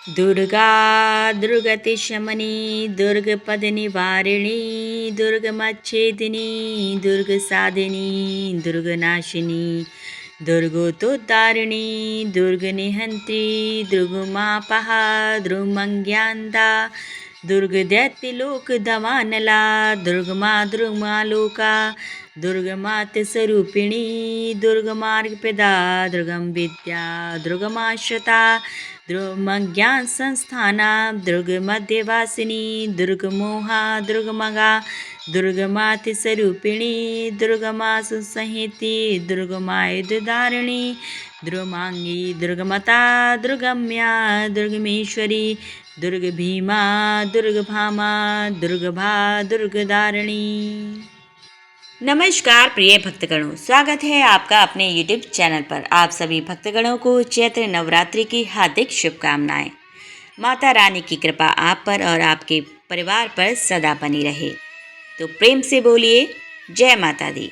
दुर्गा दुर्गतिशमनी दुर्गपदनिवारिणी दुर्गमच्छेदिनी दुर्गसाधिनी दुर्गनाशिनी दुर्गोतोद्धारिणी दुर्गनिहन्त्री दुर्गमापहा दुर्मज्ञान्दा दुर्गदैत्यलोकदवानला दुर्गमालोका दुर्गमातस्वरूपिणी दुर्गमार्गप्रदा दुर्गम विद्या दुर्गमाश्रिता दुर्गमज्ञान संस्थाना दुर्गमध्यवासिनी दुर्गमोहा दुर्गमगा दुर्गमातिस्वरूपिणी दुर्गमासुसंहिति दुर्गमायुधधारिणी दुर्गमांगी दुर्गमता दुर्गम्या दुर्गमेश्वरी दुर्गभीमा दुर्गभामा दुर्गभा दुर्गधारिणी। नमस्कार प्रिय भक्तगणों, स्वागत है आपका अपने YouTube चैनल पर। आप सभी भक्तगणों को चैत्र नवरात्रि की हार्दिक शुभकामनाएं। माता रानी की कृपा आप पर और आपके परिवार पर सदा बनी रहे। तो प्रेम से बोलिए जय माता दी।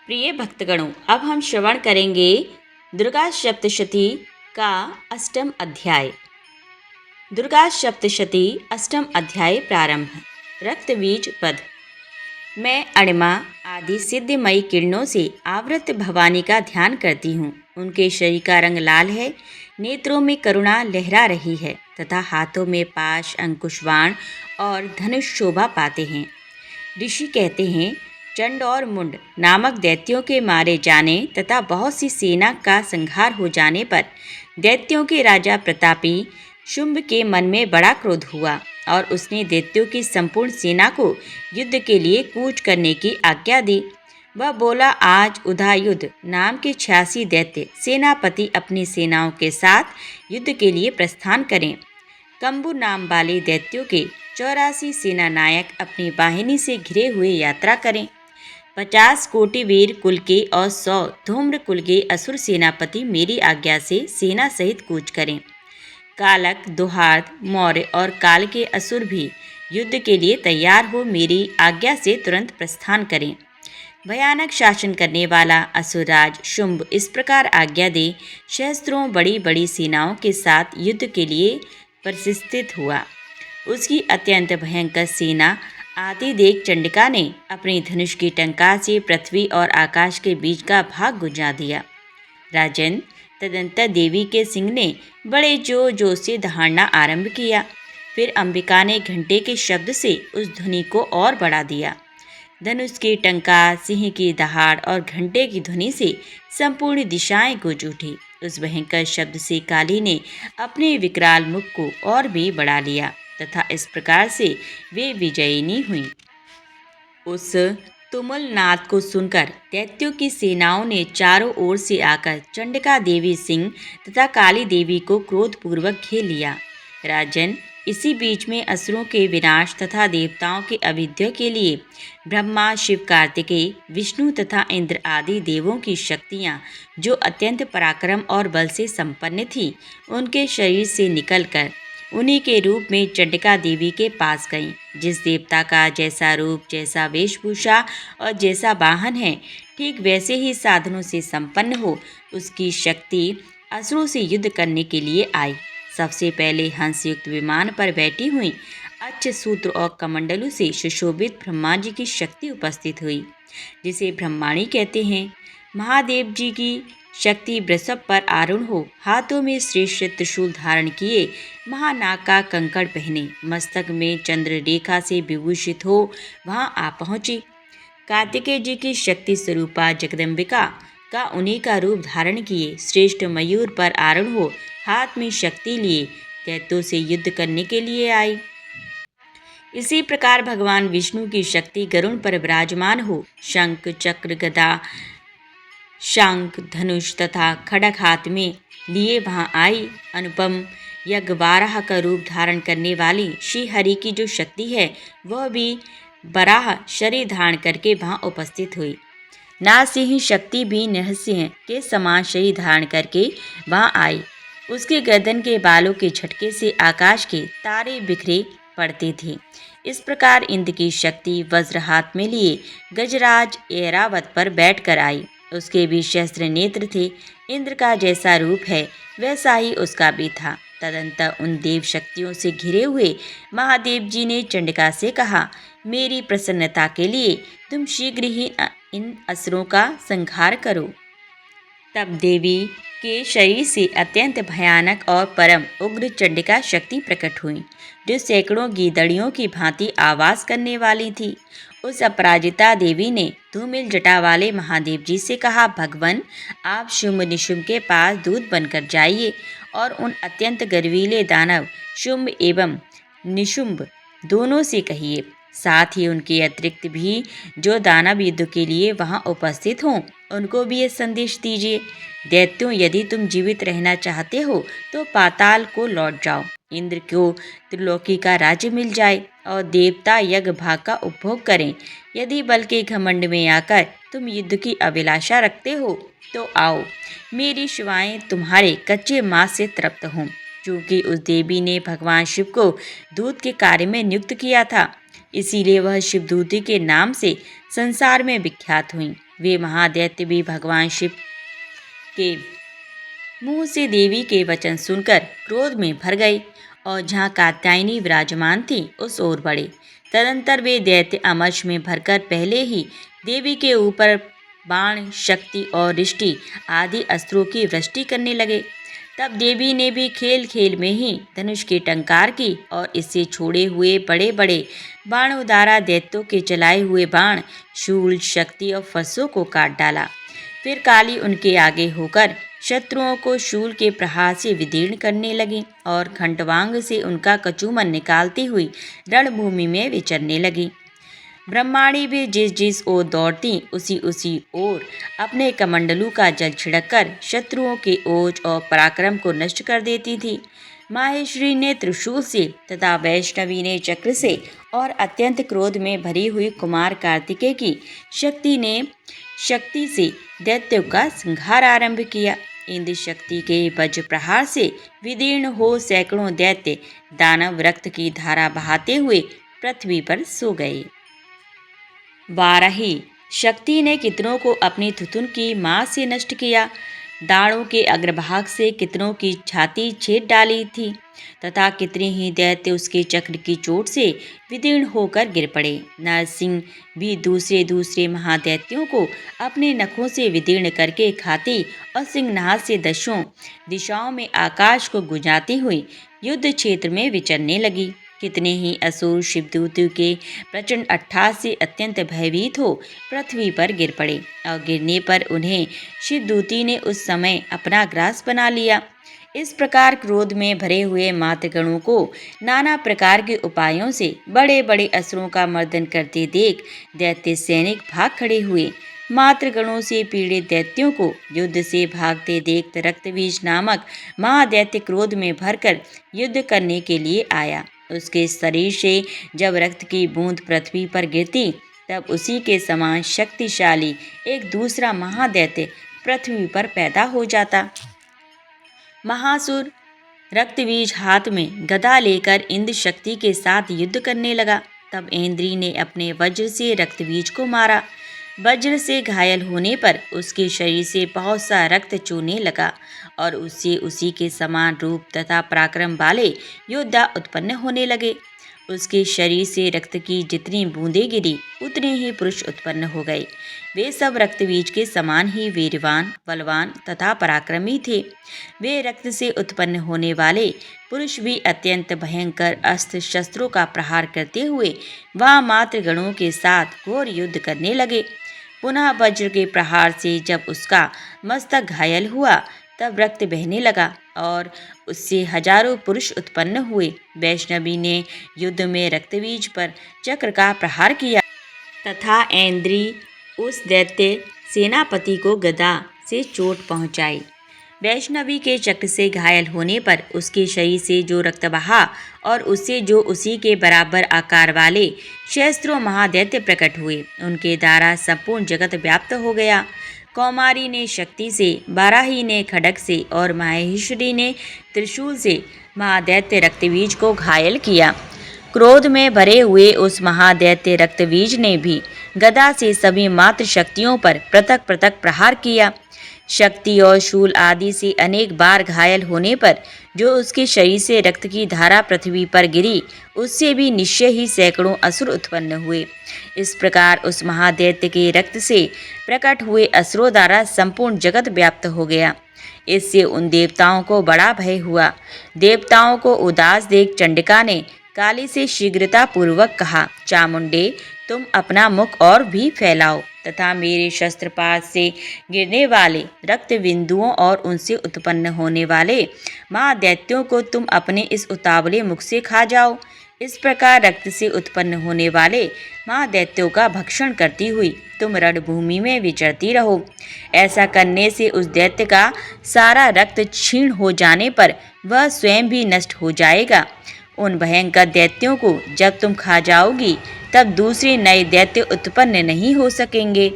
प्रिय भक्तगणों, अब हम श्रवण करेंगे दुर्गा सप्तशती का अष्टम अध्याय। दुर्गा सप्तशती अष्टम अध्याय प्रारंभ। रक्तबीज पद। मैं अणिमा आदि सिद्धमयी किरणों से आवृत भवानी का ध्यान करती हूँ। उनके शरीर का रंग लाल है, नेत्रों में करुणा लहरा रही है तथा हाथों में पाश, अंकुशवाण और धनुष शोभा पाते हैं। ऋषि कहते हैं, चंड और मुंड नामक दैत्यों के मारे जाने तथा बहुत सी सेना का संहार हो जाने पर दैत्यों के राजा प्रतापी शुंभ के मन में बड़ा क्रोध हुआ और उसने दैत्यों की संपूर्ण सेना को युद्ध के लिए कूच करने की आज्ञा दी। वह बोला, आज उधायुध नाम के 86 दैत्य सेनापति अपनी सेनाओं के साथ युद्ध के लिए प्रस्थान करें। कंबु नाम वाले दैत्यों के 84 सेना नायक अपनी वाहिनी से घिरे हुए यात्रा करें। 50 कोटि वीर कुल के और 100 धूम्र कुल के असुर सेनापति मेरी आज्ञा से सेना सहित कूच करें। कालक, दुहार्त, मौर्य और काल के असुर भी युद्ध के लिए तैयार हो मेरी आज्ञा से तुरंत प्रस्थान करें। भयानक शासन करने वाला असुरराज शुंभ इस प्रकार आज्ञा दे सहस्त्रों बड़ी बड़ी सेनाओं के साथ युद्ध के लिए प्रशिक्षित हुआ। उसकी अत्यंत भयंकर सेना आती देख चंडिका ने अपनी धनुष की टंकार से पृथ्वी और आकाश के बीच का भाग गुंजा दिया। राजन, तदंतर देवी के सिंह ने बड़े जोर से दहाड़ना आरंभ किया। फिर अंबिका ने घंटे के शब्द से उस ध्वनि को और बढ़ा दिया। धनुष की टंकार, सिंह की दहाड़ और घंटे की ध्वनि से संपूर्ण दिशाएं गूंज उठी। उस भयंकर शब्द से काली ने अपने विकराल मुख को और भी बढ़ा लिया तथा इस प्रकार से वे विजयिनी हुई। उस तुमुल नाद को सुनकर दैत्यों की सेनाओं ने चारों ओर से आकर चंडिका देवी सिंह तथा काली देवी को क्रोधपूर्वक घेर लिया। राजन, इसी बीच में असुरों के विनाश तथा देवताओं के अभ्युदय के लिए ब्रह्मा, शिव, कार्तिकेय, विष्णु तथा इंद्र आदि देवों की शक्तियाँ जो अत्यंत पराक्रम और बल से संपन्न थीं, उनके शरीर से निकलकर उन्हीं के रूप में चंडिका देवी के पास गईं। जिस देवता का जैसा रूप, जैसा वेशभूषा और जैसा वाहन है, ठीक वैसे ही साधनों से संपन्न हो उसकी शक्ति असुरों से युद्ध करने के लिए आई। सबसे पहले हंसयुक्त विमान पर बैठी हुई अच्छ सूत्र और कमंडलू से सुशोभित ब्रह्मा जी की शक्ति उपस्थित हुई, जिसे ब्रह्माणी कहते हैं। महादेव जी की शक्ति वृषभ पर आरूढ़ हो, हाथों में श्रेष्ठ त्रिशूल धारण किए, महानाग का कंकड़ पहने, मस्तक में चंद्र रेखा से विभूषित हो वहां आ पहुंची। कार्तिकेय जी की शक्ति स्वरूपा जगदम्बिका का उन्हीं का रूप धारण किए श्रेष्ठ मयूर पर आरूढ़ हो, हाथ में शक्ति लिए दैत्यों से युद्ध करने के लिए आई। इसी प्रकार भगवान विष्णु की शक्ति गरुड़ पर विराजमान हो, शंख, चक्र, गदा, शंख, धनुष तथा खड्ग हाथ में लिए वहां आई। अनुपम यज्ञवाराह का रूप धारण करने वाली श्री हरि की जो शक्ति है, वह भी बराह शरीर धारण करके वहां उपस्थित हुई। नारसिंह शक्ति भी नरसिंह के समान शरीर धारण करके वहां आई। उसके गर्दन के बालों के झटके से आकाश के तारे बिखरे पड़ते थे। इस प्रकार इंद्र की शक्ति वज्र हाथ में लिए गजराज ऐरावत पर बैठकर आई। उसके भी शस्त्र नेत्र थे। इंद्र का जैसा रूप है वैसा ही उसका भी था तदंतर उन देव शक्तियों से घिरे हुए महादेव जी ने चंडिका से कहा, मेरी प्रसन्नता के लिए तुम शीघ्र ही इन असुरों का संहार करो। तब देवी के शरीर से अत्यंत भयानक और परम उग्र चंडिका शक्ति प्रकट हुई, जो सैकड़ों गीदड़ियों की भांति आवाज करने वाली थी। उस अपराजिता देवी ने धूमिल जटा वाले महादेव जी से कहा, भगवान, आप शुंभ निशुंभ के पास दूत बनकर जाइए और उन अत्यंत गर्वीले दानव शुंभ एवं निशुंभ दोनों से कहिए, साथ ही उनके अतिरिक्त भी जो दानव युद्ध के लिए वहां उपस्थित हों, उनको भी ये संदेश दीजिए, दैत्यों, यदि तुम जीवित रहना चाहते हो तो पाताल को लौट जाओ। इंद्र को त्रिलोकी का राज्य मिल जाए और देवता यज्ञ भाग का उपभोग करें। यदि बल के घमंड में आकर तुम युद्ध की अभिलाषा रखते हो तो आओ, मेरी शिवाएं तुम्हारे कच्चे मांस से तृप्त हों। चूंकि उस देवी ने भगवान शिव को दूत के कार्य में नियुक्त किया था, इसीलिए वह शिवदूती के नाम से संसार में विख्यात हुई। वे महादैत्य भी भगवान शिव के मुंह से देवी के वचन सुनकर क्रोध में भर गए और जहाँ कात्यायनी विराजमान थी उस ओर बढ़े। तदंतर वे दैत्य अमर्ष में भरकर पहले ही देवी के ऊपर बाण, शक्ति और रिष्टि आदि अस्त्रों की वृष्टि करने लगे। तब देवी ने भी खेल खेल में ही धनुष की टंकार की और इससे छोड़े हुए बड़े बड़े बाणों द्वारा दैत्यों के चलाए हुए बाण, शूल, शक्ति और फंसों को काट डाला। फिर काली उनके आगे होकर शत्रुओं को शूल के प्रहार से विदीर्ण करने लगी और खंडवांग से उनका कचूमन निकालती हुई रणभूमि में विचरने लगी। ब्रह्माणी भी जिस जिस ओर दौड़ती उसी ओर अपने कमंडलू का जल छिड़ककर शत्रुओं के ओज और पराक्रम को नष्ट कर देती थी। माहेश्वरी ने त्रिशूल से तथा वैष्णवी ने चक्र से और अत्यंत क्रोध में भरी हुई कुमार कार्तिकेय की शक्ति से दैत्यों का संहार आरंभ किया। इंद्र शक्ति के वज्र प्रहार से विदीर्ण हो सैकड़ों दैत्य दानव रक्त की धारा बहाते हुए पृथ्वी पर सो गए। वाराही शक्ति ने कितनों को अपनी थुथुन की मां से नष्ट किया, दाढ़ों के अग्रभाग से कितनों की छाती छेद डाली थी तथा कितने ही दैत्य उसके चक्र की चोट से विदीर्ण होकर गिर पड़े। नरसिंह भी दूसरे महादैत्यों को अपने नखों से विदीर्ण करके खाती और सिंहनाद से दशों दिशाओं में आकाश को गुंजाती हुई युद्ध क्षेत्र में विचरने लगी। कितने ही असुर शिवदूतों के प्रचंड अट्टहास से अत्यंत भयभीत हो पृथ्वी पर गिर पड़े और गिरने पर उन्हें शिवदूती ने उस समय अपना ग्रास बना लिया। इस प्रकार क्रोध में भरे हुए मातृगणों को नाना प्रकार के उपायों से बड़े बड़े असुरों का मर्दन करते देख दैत्य सैनिक भाग खड़े हुए। मातृगणों से पीड़ित दैत्यों को युद्ध से भागते देख रक्तबीज नामक महादैत्य क्रोध में भरकर युद्ध करने के लिए आया। उसके शरीर से जब रक्त की बूंद पृथ्वी पर गिरती तब उसी के समान शक्तिशाली एक दूसरा महादैत्य पृथ्वी पर पैदा हो जाता। महासुर रक्तबीज हाथ में गदा लेकर इंद्र शक्ति के साथ युद्ध करने लगा। तब इंद्री ने अपने वज्र से रक्तबीज को मारा। वज्र से घायल होने पर उसके शरीर से बहुत सा रक्त चूने लगा और उससे उसी के समान रूप तथा पराक्रम वाले योद्धा उत्पन्न होने लगे। उसके शरीर से रक्त की जितनी बूंदें गिरी उतने ही पुरुष उत्पन्न हो गए। वे सब रक्तबीज के समान ही वीरवान, बलवान तथा पराक्रमी थे। वे रक्त से उत्पन्न होने वाले पुरुष भी अत्यंत भयंकर अस्त्र शस्त्रों का प्रहार करते हुए वहाँ मातृगणों के साथ घोर युद्ध करने लगे। पुनः वज्र के प्रहार से जब उसका मस्तक घायल हुआ तब रक्त बहने लगा और उससे हजारों पुरुष उत्पन्न हुए। वैष्णवी ने युद्ध में रक्तबीज पर चक्र का प्रहार किया तथा ऐन्द्री उस दैत्य सेनापति को गदा से चोट पहुंचाई। वैष्णवी के चक्र से घायल होने पर उसके शरीर से जो रक्त बहा और उससे जो उसी के बराबर आकार वाले सहस्त्रों महादैत्य प्रकट हुए, उनके द्वारा संपूर्ण जगत व्याप्त हो गया। कौमारी ने शक्ति से, बाराही ने खड्ग से और माहेश्वरी ने त्रिशूल से महादैत्य रक्तबीज को घायल किया। क्रोध में भरे हुए उस महादैत्य रक्तबीज ने भी गदा से सभी मातृ शक्तियों पर पृथक पृथक प्रहार किया। शक्ति और शूल आदि से अनेक बार घायल होने पर जो उसके शरीर से रक्त की धारा पृथ्वी पर गिरी, उससे भी निश्चय ही सैकड़ों असुर उत्पन्न हुए। इस प्रकार उस महादैत्य के रक्त से प्रकट हुए असुरों द्वारा संपूर्ण जगत व्याप्त हो गया। इससे उन देवताओं को बड़ा भय हुआ। देवताओं को उदास देख चंडिका ने काली से शीघ्रता पूर्वक कहा, चामुंडे, तुम अपना मुख और भी फैलाओ तथा मेरे शस्त्रपात से गिरने वाले रक्त बिंदुओं और उनसे उत्पन्न होने वाले महादैत्यों को तुम अपने इस उतावले मुख से खा जाओ। इस प्रकार रक्त से उत्पन्न होने वाले महादैत्यों का भक्षण करती हुई तुम रणभूमि में विचरती रहो। ऐसा करने से उस दैत्य का सारा रक्त क्षीण हो जाने पर वह स्वयं भी नष्ट हो जाएगा। उन भयंकर दैत्यों को जब तुम खा जाओगी तब दूसरे नए दैत्य उत्पन्न नहीं हो सकेंगे।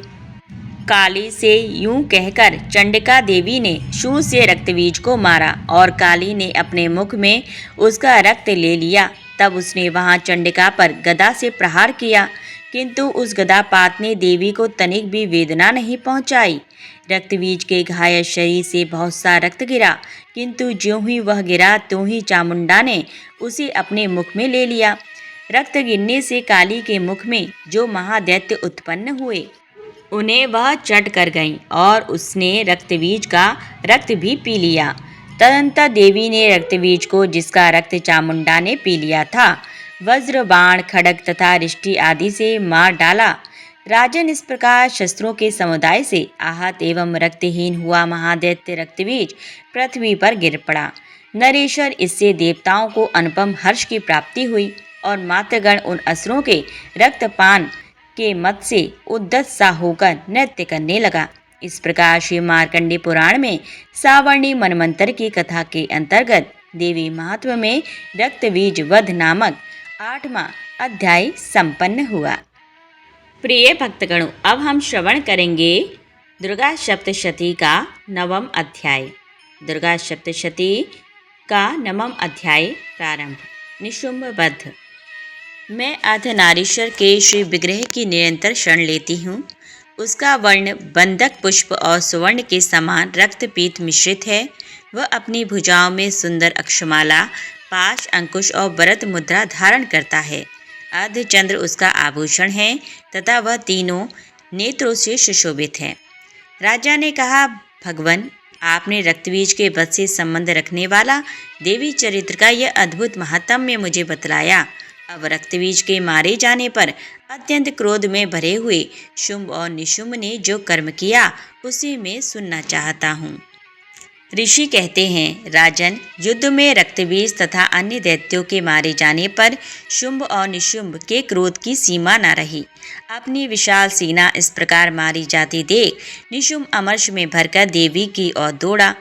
काली से यूं कहकर चंडिका देवी ने शूल से रक्तबीज को मारा और काली ने अपने मुख में उसका रक्त ले लिया। तब उसने वहां चंडिका पर गदा से प्रहार किया, किंतु उस गदापात ने देवी को तनिक भी वेदना नहीं पहुंचाई। रक्तबीज के घायल शरीर से बहुत सा रक्त गिरा, किंतु ज्यों ही वह गिरा त्यों ही चामुंडा ने उसे अपने मुख में ले लिया। रक्त गिरने से काली के मुख में जो महादैत्य उत्पन्न हुए उन्हें वह चट कर गईं और उसने रक्तबीज का रक्त भी पी लिया। तदंतर देवी ने रक्तबीज को, जिसका रक्त चामुंडा ने पी लिया था, वज्र, बाण, खड्ग तथा रिष्टि आदि से मार डाला। राजन, इस प्रकार शस्त्रों के समुदाय से आहत एवं रक्तहीन हुआ महादैत्य रक्तबीज पृथ्वी पर गिर पड़ा। नरेश्वर, इससे देवताओं को अनुपम हर्ष की प्राप्ति हुई और मातृगण उन असुरों के रक्तपान के मत से उद्दत सा होकर नृत्य करने लगा। इस प्रकार श्री मार्कंडेय पुराण में सावर्णी मनमंत्र की कथा के अंतर्गत देवी महात्म्य में रक्तबीज वध नामक 8वां अध्याय संपन्न हुआ। प्रिय भक्तगणों, अब हम श्रवण करेंगे दुर्गा सप्तशती का 9वां अध्याय। दुर्गा सप्तशती का 9वां अध्याय प्रारंभ। निशुंभ वध। मैं अर्धनारीश्वर के श्री विग्रह की निरंतर शरण लेती हूँ। उसका वर्ण बंधक पुष्प और सुवर्ण के समान रक्तपीत मिश्रित है। वह अपनी भुजाओं में सुंदर अक्षमाला, पाश, अंकुश और वरद मुद्रा धारण करता है। अर्धचंद्र उसका आभूषण है तथा वह तीनों नेत्रों से सुशोभित है। राजा ने कहा, भगवन, आपने रक्तबीज के वध से संबंध रखने वाला देवी चरित्र का यह अद्भुत महात्म्य मुझे बतलाया। अब रक्तबीज के मारे जाने पर अत्यंत क्रोध में भरे हुए शुंभ और निशुंभ ने जो कर्म किया उसे मैं सुनना चाहता हूँ। ऋषि कहते हैं, राजन, युद्ध में रक्तबीज तथा अन्य दैत्यों के मारे जाने पर शुंभ और निशुंभ के क्रोध की सीमा न रही। अपनी विशाल सेना इस प्रकार मारी जाती देख निशुंभ अमर्ष में भरकर देवी की ओर दौड़ा।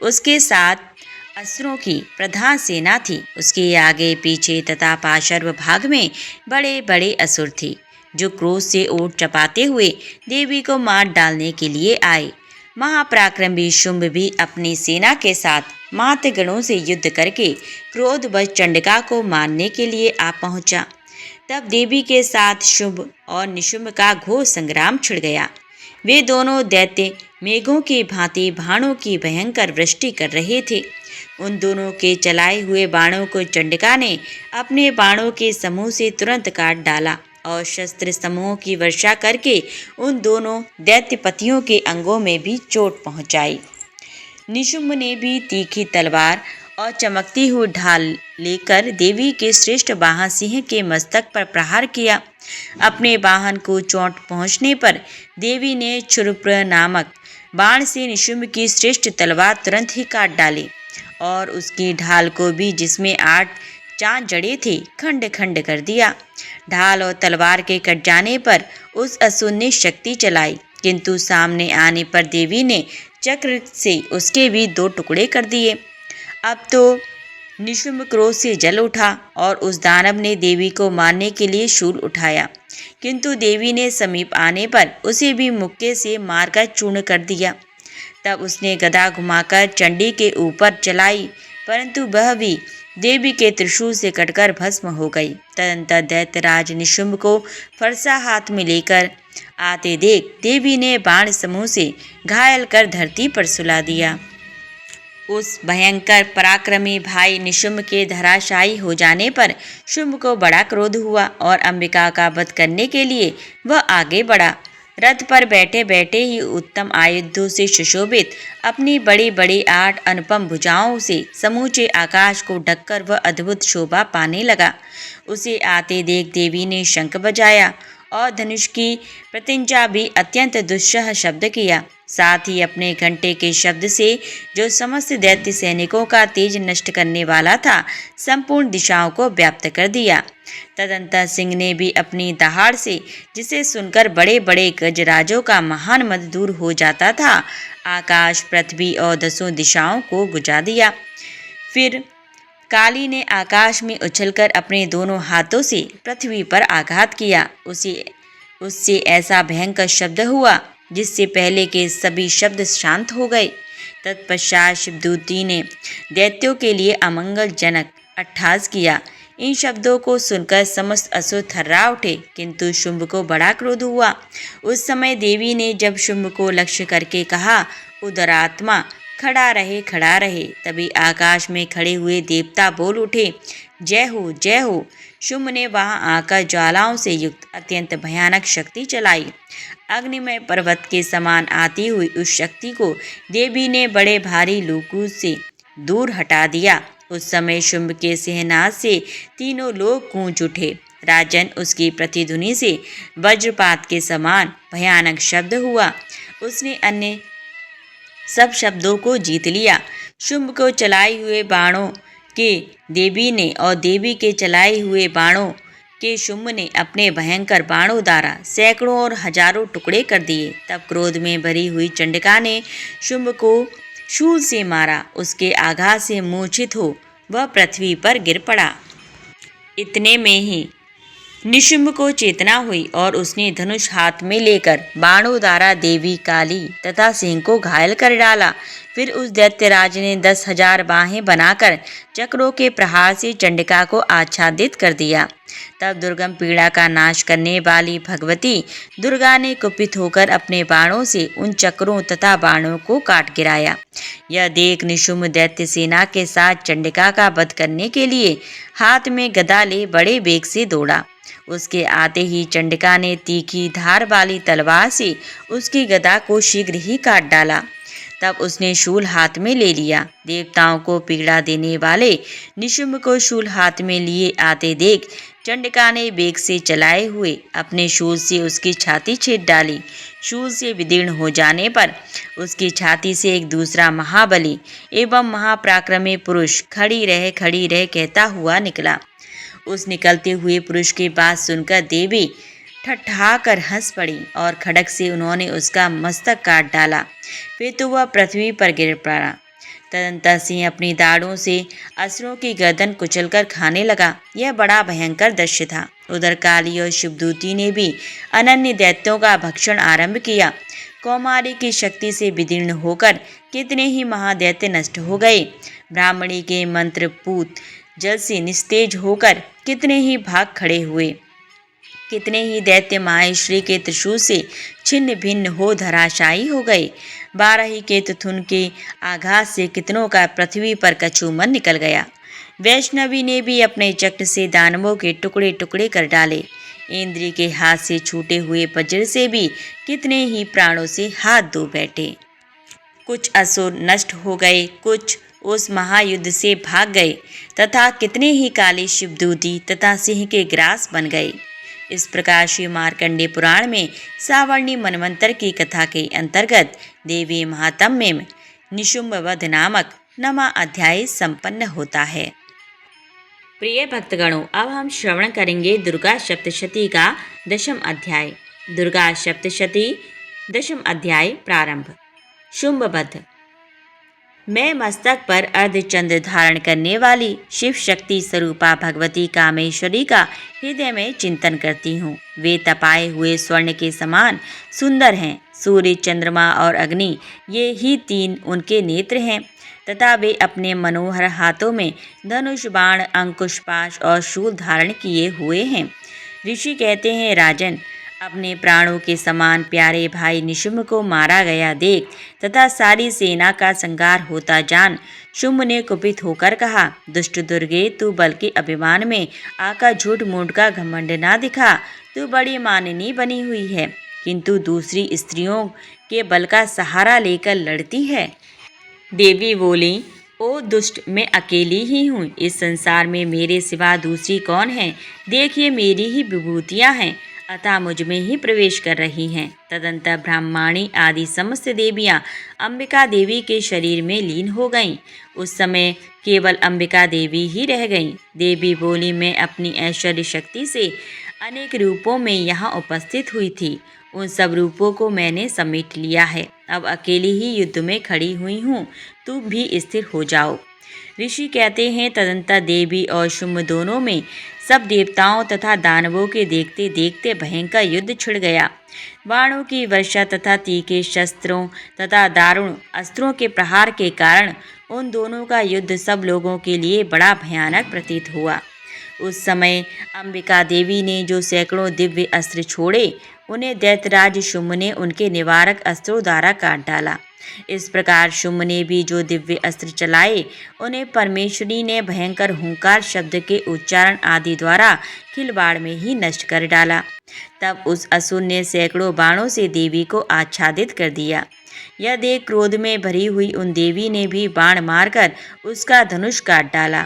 उसके साथ असुरों की प्रधान सेना थी। उसके आगे पीछे तथा पार्श्व भाग में बड़े बड़े असुर थे, जो क्रोध से ओट चपाते हुए देवी को मार डालने के लिए आए। महापराक्रमी शुंभ भी अपनी सेना के साथ मातृगणों से युद्ध करके क्रोधवश चंडिका को मारने के लिए आ पहुंचा। तब देवी के साथ शुंभ और निशुंभ का घोर संग्राम छिड़ गया। वे दोनों दैत्य मेघों की भांति बाणों की भयंकर वृष्टि कर रहे थे। उन दोनों के चलाए हुए बाणों को चंडिका ने अपने बाणों के समूह से तुरंत काट डाला और शस्त्र समूह की वर्षा करके उन दोनों दैत्यपतियों के अंगों में भी चोट पहुंचाई। निशुंभ ने भी तीखी तलवार और चमकती हुई ढाल लेकर देवी के श्रेष्ठ वाहन सिंह के मस्तक पर प्रहार किया। अपने वाहन को चोट पहुंचने पर देवी ने क्षुरप्र नामक बाण से निशुंभ की श्रेष्ठ तलवार तुरंत ही काट डाली और उसकी ढाल को भी, जिसमें 8 चांद जड़े थे, खंड खंड कर दिया। ढाल और तलवार के कट जाने पर उस असुर ने शक्ति चलाई, किंतु सामने आने पर देवी ने चक्र से उसके भी 2 टुकड़े कर दिए। अब तो निशुंभ क्रोध से जल उठा और उस दानव ने देवी को मारने के लिए शूल उठाया, किंतु देवी ने समीप आने पर उसे भी मुक्के से मारकर चूर्ण कर दिया। तब उसने गदा घुमाकर चंडी के ऊपर चलाई, परंतु वह भी देवी के त्रिशूल से कटकर भस्म हो गई। तदंतर दैत्यराज निशुंभ को फरसा हाथ में लेकर आते देख देवी ने बाण समूह से घायल कर धरती पर सुला दिया। उस भयंकर पराक्रमी भाई निशुंभ के धराशायी हो जाने पर शुंभ को बड़ा क्रोध हुआ और अंबिका का वध करने के लिए वह आगे बढ़ा। रथ पर बैठे बैठे ही उत्तम आयुधों से सुशोभित अपनी बड़ी बड़ी 8 अनुपम भुजाओं से समूचे आकाश को ढककर वह अद्भुत शोभा पाने लगा। उसे आते देख देवी ने शंख बजाया और धनुष की प्रतिज्ञा भी अत्यंत दुस्सह शब्द किया। साथ ही अपने घंटे के शब्द से जो समस्त दैत्य सैनिकों का तेज नष्ट करने वाला था, संपूर्ण दिशाओं को व्याप्त कर दिया। तदंतर सिंह ने भी अपनी दहाड़ से, जिसे सुनकर बड़े बड़े गजराजों का महान मद दूर हो जाता था, आकाश, पृथ्वी और 10 दिशाओं को गुजा दिया। फिर काली ने आकाश में उछलकर अपने दोनों हाथों से पृथ्वी पर आघात किया। उससे ऐसा भयंकर शब्द हुआ जिससे पहले के सभी शब्द शांत हो गए। तत्पश्चात शिवदूती ने दैत्यों के लिए अमंगलजनक अट्टहास किया। इन शब्दों को सुनकर समस्त असुर थर्रा उठे, किंतु शुंभ को बड़ा क्रोध हुआ। उस समय देवी ने जब शुंभ को लक्ष्य करके कहा, उदरात्मा खड़ा रहे खड़ा रहे, तभी आकाश में खड़े हुए देवता बोल उठे, जय हो जय हो। शुंभ ने वहां आकर ज्वालाओं से युक्त अत्यंत भयानक शक्ति चलाई। अग्निमय पर्वत के समान आती हुई उस शक्ति को देवी ने बड़े भारी लूकू से दूर हटा दिया। उस समय शुंभ के सिंहनाद से तीनों लोग गूंज उठे। राजन, उसकी प्रतिध्वनि से वज्रपात के समान भयानक शब्द हुआ। उसने अन्य सब शब्दों को जीत लिया। शुंभ को चलाए हुए बाणों के देवी ने और देवी के चलाए हुए बाणों के शुंभ ने अपने भयंकर बाणों द्वारा सैकड़ों और हजारों टुकड़े कर दिए। तब क्रोध में भरी हुई चंडिका ने शुंभ को शूल से मारा। उसके आघात से मूर्छित हो वह पृथ्वी पर गिर पड़ा। इतने में ही निशुंभ को चेतना हुई और उसने धनुष हाथ में लेकर बाणों द्वारा देवी, काली तथा सिंह को घायल कर डाला। फिर उस दैत्यराज ने 10,000 बाहें बनाकर चक्रों के प्रहार से चंडिका को आच्छादित कर दिया। तब दुर्गम पीड़ा का नाश करने वाली भगवती दुर्गा ने कुपित होकर अपने बाणों से उन चक्रों तथा बाणों को काट गिराया। यह देख निशुंभ दैत्य सेना के साथ चंडिका का वध करने के लिए हाथ में गदा ले बड़े वेग से दौड़ा। उसके आते ही चंडिका ने तीखी धार वाली तलवार से उसकी गदा को शीघ्र ही काट डाला। तब उसने शूल हाथ में ले लिया। देवताओं को पीड़ा देने वाले निशुंभ को शूल हाथ में लिए आते देख चंडिका ने वेग से चलाए हुए अपने शूल से उसकी छाती छेद डाली। शूल से विदीर्ण हो जाने पर उसकी छाती से एक दूसरा महाबली एवं महापराक्रमी पुरुष खड़ी रहे कहता हुआ निकला। उस निकलते हुए पुरुष की बात सुनकर देवी ठठाकर हंस पड़ी और खड्ग से उन्होंने उसका मस्तक काट डाला। फिर तो वह पृथ्वी पर गिर पड़ा। तदंतर सिंह अपनी दाढ़ों से असुरों की गर्दन कुचलकर खाने लगा। यह बड़ा भयंकर दृश्य था। उधर काली और शिवदूती ने भी अनन्य दैत्यों का भक्षण आरंभ किया। कौमारी की शक्ति से विदीर्ण होकर कितने ही महादैत्य नष्ट हो गए। ब्राह्मणी के मंत्र पूत जल से निस्तेज होकर कितने ही भाग खड़े हुए। कितने ही दैत्य माहेश्वरी के त्रिशूल से छिन्न भिन्न हो धराशायी हो गए। 12 ही के तुथुन के आघात से कितनों का पृथ्वी पर कछुमन निकल गया। वैष्णवी ने भी अपने चक्र से दानवों के टुकड़े टुकड़े कर डाले। इंद्री के हाथ से छूटे हुए वज्र से भी कितने ही प्राणों से हाथ धो बैठे। कुछ असुर नष्ट हो गए, कुछ उस महायुद्ध से भाग गए तथा कितने ही काले शिवदूती तथा सिंह के ग्रास बन गए। इस प्रकार श्री मार्कंडेय पुराण में सावर्णी मनवंतर की कथा के अंतर्गत देवी महात्म्य में निशुंभ वध नामक 9वां अध्याय संपन्न होता है। प्रिय भक्तगणों, अब हम श्रवण करेंगे दुर्गा सप्तशती का 10वां अध्याय। दुर्गा सप्तशती 10वां अध्याय प्रारंभ। शुंभ वध। मैं मस्तक पर अर्धचंद्र धारण करने वाली शिव शक्ति स्वरूपा भगवती कामेश्वरी का हृदय में चिंतन करती हूँ। वे तपाए हुए स्वर्ण के समान सुंदर हैं। सूर्य, चंद्रमा और अग्नि, ये ही 3 उनके नेत्र हैं। तथा वे अपने मनोहर हाथों में धनुष, बाण, अंकुश, पाश और शूल धारण किए हुए हैं। ऋषि कहते हैं, राजन, अपने प्राणों के समान प्यारे भाई निशुम्भ को मारा गया देख तथा सारी सेना का संहार होता जान शुम्भ ने कुपित होकर कहा, दुष्ट दुर्गे, तू बल के अभिमान में आकर झूठ मूठ का घमंड ना दिखा। तू बड़ी माननी बनी हुई है, किंतु दूसरी स्त्रियों के बल का सहारा लेकर लड़ती है। देवी बोली, ओ दुष्ट, मैं अकेली ही हूँ। इस संसार में मेरे सिवा दूसरी कौन है? देखिए, मेरी ही विभूतियाँ हैं, अतः मुझ में ही प्रवेश कर रही हैं। तदंतर ब्रह्माणी आदि समस्त देवियाँ अंबिका देवी के शरीर में लीन हो गईं। उस समय केवल अंबिका देवी ही रह गईं। देवी बोली, मैं अपनी ऐश्वर्य शक्ति से अनेक रूपों में यहाँ उपस्थित हुई थी। उन सब रूपों को मैंने समेट लिया है। अब अकेली ही युद्ध में खड़ी हुई हूँ, तुम भी स्थिर हो जाओ। ऋषि कहते हैं, तदंतर देवी और शुम्भ दोनों में सब देवताओं तथा दानवों के देखते देखते भयंकर युद्ध छिड़ गया। बाणों की वर्षा तथा तीखे शस्त्रों तथा दारुण अस्त्रों के प्रहार के कारण उन दोनों का युद्ध सब लोगों के लिए बड़ा भयानक प्रतीत हुआ। उस समय अंबिका देवी ने जो सैकड़ों दिव्य अस्त्र छोड़े, उन्हें दैत्यराज शुम्भ ने उनके निवारक अस्त्रों द्वारा काट डाला। इस प्रकार शुम्भ ने भी जो दिव्य अस्त्र चलाए, उन्हें परमेश्वरी ने भयंकर हुंकार शब्द के उच्चारण आदि द्वारा खिलवाड़ में ही नष्ट कर डाला। तब उस असुर ने सैकड़ों बाणों से देवी को आच्छादित कर दिया। यह देख क्रोध में भरी हुई उन देवी ने भी बाण मारकर उसका धनुष काट डाला।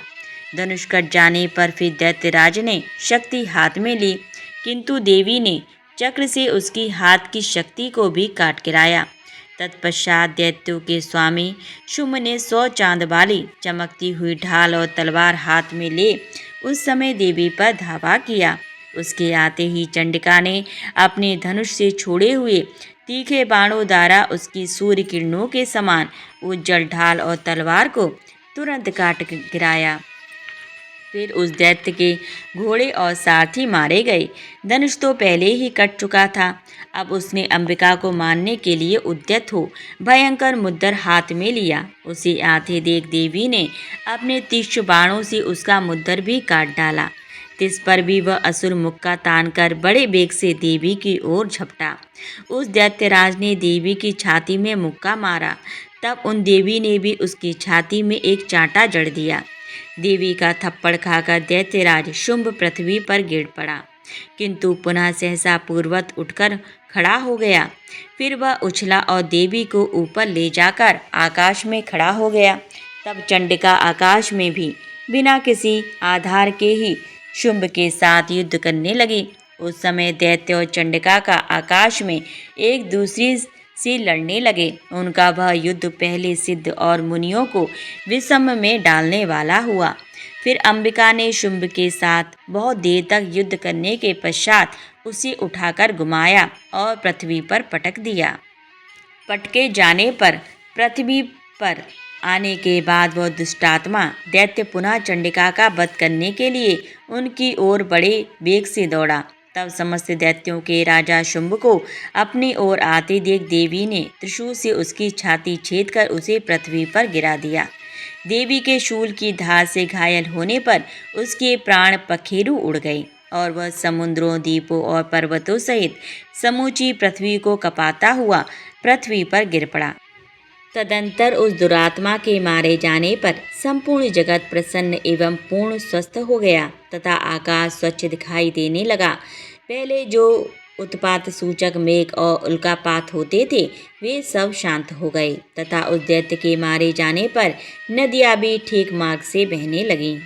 धनुष कट जाने पर फिर दैत्यराज ने शक्ति हाथ में ली, किंतु देवी ने चक्र से उसकी हाथ की शक्ति को भी काट गिराया। तत्पश्चात दैत्यों के स्वामी शुम्भ ने 100 चांद वाली चमकती हुई ढाल और तलवार हाथ में ले उस समय देवी पर धावा किया। उसके आते ही चंडिका ने अपने धनुष से छोड़े हुए तीखे बाणों द्वारा उसकी सूर्य किरणों के समान उज्जवल ढाल और तलवार को तुरंत काट गिराया। फिर उस दैत्य के घोड़े और सारथी मारे गए। धनुष तो पहले ही कट चुका था। अब उसने अंबिका को मारने के लिए उद्यत हो भयंकर मुद्दर हाथ में लिया। उसे आते देख देवी ने अपने तीक्ष्ण बाणों से उसका मुद्दर भी काट डाला। तिस पर भी वह असुर मुक्का तान कर बड़े वेग से देवी की ओर झपटा। उस दैत्यराज ने देवी की छाती में मुक्का मारा। तब उन देवी ने भी उसकी छाती में एक चांटा जड़ दिया। देवी का थप्पड़ खाकर दैत्यराज शुम्भ पृथ्वी पर गिर पड़ा, किंतु पुनः सहसा पूर्ववत उठकर खड़ा हो गया। फिर वह उछला और देवी को ऊपर ले जाकर आकाश में खड़ा हो गया। तब चंडिका आकाश में भी बिना किसी आधार के ही शुम्भ के साथ युद्ध करने लगी। उस समय दैत्य और चंडिका का आकाश में एक दूसरे से लड़ने लगे। उनका वह युद्ध पहले सिद्ध और मुनियों को विषम में डालने वाला हुआ। फिर अंबिका ने शुम्भ के साथ बहुत देर तक युद्ध करने के पश्चात उसे उठाकर घुमाया और पृथ्वी पर पटक दिया। पटके जाने पर पृथ्वी पर आने के बाद वह दुष्टात्मा दैत्य पुनः चंडिका का वध करने के लिए उनकी ओर बड़े वेग से दौड़ा। तब समस्त दैत्यों के राजा शुम्भ को अपनी ओर आते देख देवी ने त्रिशूल से उसकी छाती छेद कर उसे पृथ्वी पर गिरा दिया। देवी के शूल की धार से घायल होने पर उसके प्राण पखेरु उड़ गए और वह समुद्रों, द्वीपों और पर्वतों सहित समूची पृथ्वी को कपाता हुआ पृथ्वी पर गिर पड़ा। तदंतर उस दुरात्मा के मारे जाने पर संपूर्ण जगत प्रसन्न एवं पूर्ण स्वस्थ हो गया तथा आकाश स्वच्छ दिखाई देने लगा। पहले जो उत्पात सूचक मेघ और उल्कापात होते थे, वे सब शांत हो गए तथा उस दैत्य के मारे जाने पर नदियाँ भी ठीक मार्ग से बहने लगीं।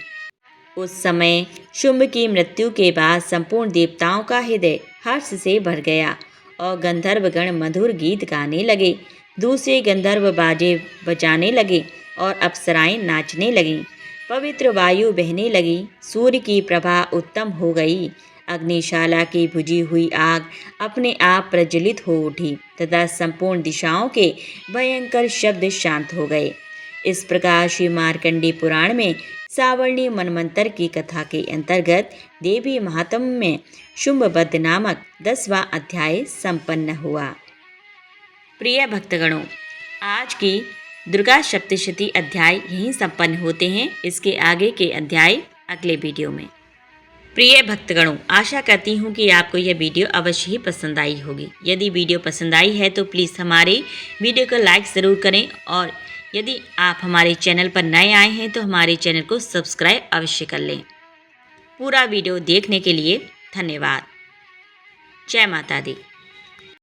उस समय शुम्भ की मृत्यु के बाद संपूर्ण देवताओं का हृदय हर्ष से भर गया और गंधर्वगण मधुर गीत गाने लगे। दूसरे गंधर्व बाजे बजाने लगे और अप्सराएं नाचने लगीं। पवित्र वायु बहने लगी। सूर्य की प्रभा उत्तम हो गई। अग्निशाला की बुझी हुई आग अपने आप प्रज्वलित हो उठी तथा संपूर्ण दिशाओं के भयंकर शब्द शांत हो गए। इस प्रकार श्री मार्कंडी पुराण में सावर्णी मनमंत्र की कथा के अंतर्गत देवी महात्म्य में शुम्भवध नामक 10वां अध्याय संपन्न हुआ। प्रिय भक्तगणों, आज की दुर्गा सप्तशती अध्याय यहीं संपन्न होते हैं। इसके आगे के अध्याय अगले वीडियो में। प्रिय भक्तगणों, आशा करती हूँ कि आपको यह वीडियो अवश्य ही पसंद आई होगी। यदि वीडियो पसंद आई है तो प्लीज़ हमारे वीडियो को लाइक ज़रूर करें, और यदि आप हमारे चैनल पर नए आए हैं तो हमारे चैनल को सब्सक्राइब अवश्य कर लें। पूरा वीडियो देखने के लिए धन्यवाद। जय माता दी।